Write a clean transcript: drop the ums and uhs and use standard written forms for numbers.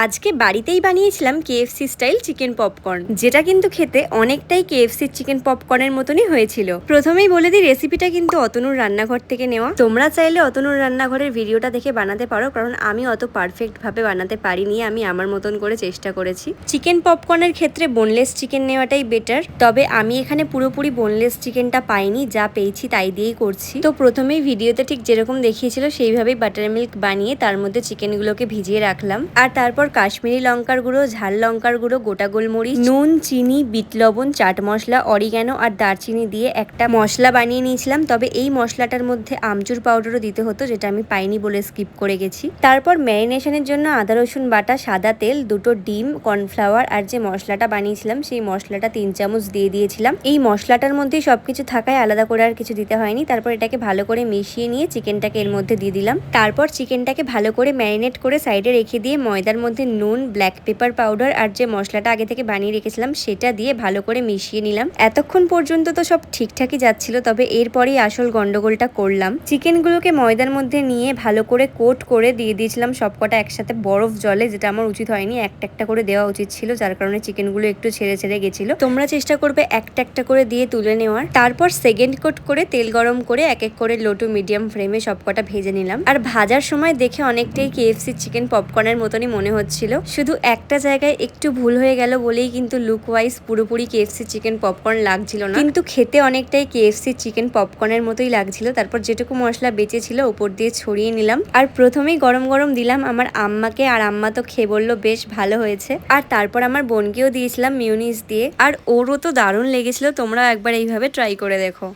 আজকে বাড়িতেই বানিয়েছিলাম কেএফসি স্টাইল চিকেন পপকর্ন, যেটা কিন্তু খেতে অনেকটাই কেএফসি চিকেন পপকর্নের মতনই হয়েছিল। প্রথমেই বলে দিই, রেসিপিটা কিন্তু অতনুর রান্নাঘর থেকে নেওয়া। তোমরা চাইলে অতনুর রান্নাঘরের ভিডিওটা দেখে বানাতে পারো, কারণ আমি অত পারফেক্ট ভাবে বানাতে পারিনি। আমি আমার মতন করে চেষ্টা করেছি। চিকেন পপকর্নের ক্ষেত্রে বোনলেস চিকেন নেওয়াটাই বেটার, তবে আমি এখানে পুরোপুরি বোনলেস চিকেনটা পাইনি, যা পেয়েছি তাই দিয়েই করছি। তো প্রথমেই ভিডিওতে ঠিক যেরকম দেখিয়েছিল সেইভাবেই বাটার মিল্ক বানিয়ে তার মধ্যে চিকেনগুলোকে ভিজিয়ে রাখলাম। আর তারপর কাশ্মীরি লঙ্কার গুঁড়ো, ঝাল লঙ্কার গুঁড়ো, গোটা গোলমরিচ, নুন, চিনি, বিট লবণ, চাট মশলা, অরিগ্যানো আর দারচিনি দিয়ে একটা মশলা বানিয়ে নিয়েছিলাম। তবে এই মশলাটার মধ্যে আমচুর পাউডারও দিতে হতো, যেটা আমি পাইনি বলে স্কিপ করে গেছি। তারপর ম্যারিনেশনের জন্য আদা রসুন বাটা, সাদা তেল, দুটো ডিম, কর্নফ্লাওয়ার আর যে মশলাটা বানিয়েছিলাম সেই মশলাটা 3 চামচ দিয়ে দিয়েছিলাম। এই মশলাটার মধ্যেই সবকিছু থাকায় আলাদা করে আর কিছু দিতে হয়নি। তারপর এটাকে ভালো করে মিশিয়ে নিয়ে চিকেনটাকে এর মধ্যে দিয়ে দিলাম। তারপর চিকেনটাকে ভালো করে ম্যারিনেট করে সাইডে রেখে দিয়ে ময়দার মধ্যে নুন, ব্ল্যাক পেপার পাউডার আর যে মশলাটা আগে থেকে বানিয়ে রেখেছিলাম সেটা দিয়ে ভালো করে মিশিয়ে নিলাম। এতক্ষণ পর্যন্ত তো সব ঠিকঠাকই যাচ্ছিল, তবে এরপরেই আসল গন্ডগোলটা করলাম। চিকেনগুলোকে ময়দার মধ্যে নিয়ে ভালো করে কোট করে দিয়ে দিয়েছিলাম সবকটা একসাথে বরফ জলে, যেটা আমার উচিত হয়নি। একটা একটা করে দেওয়া উচিত ছিল, যার কারণে চিকেনগুলো একটু ছেড়ে ছেড়ে গেছিল। তোমরা চেষ্টা করবে একটা একটা করে দিয়ে তুলে নেওয়ার। তারপর সেকেন্ড কোট করে তেল গরম করে এক এক করে লো টু মিডিয়াম ফ্লেমে সবকটা ভেজে নিলাম। আর ভাজার সময় দেখে অনেকটাই কেএফসি চিকেন পপকর্নের মতনই মনে হচ্ছিল। শুধু একটা জায়গায় একটু ভুল হয়ে গেল বলেই কিন্তু লুক ওয়াইজ পুরোপুরি কেএফসি চিকেন পপকর্ন লাগছিল না, কিন্তু খেতে অনেকটাই কেএফসি চিকেন পপকর্নের মতোই লাগছিল। তারপর যেটুকু মশলা বেঁচে ছিল উপর দিয়ে ছড়িয়ে নিলাম। আর প্রথমেই গরম গরম দিলাম আমার আম্মাকে, আর আম্মা তো খেয়ে বললো বেশ ভালো হয়েছে। আর তারপর আমার বোনকেও দিয়েছিলাম মিউনিস দিয়ে, আর ওরও তো দারুণ লেগেছিল। তোমরাও একবার এইভাবে ট্রাই করে দেখো।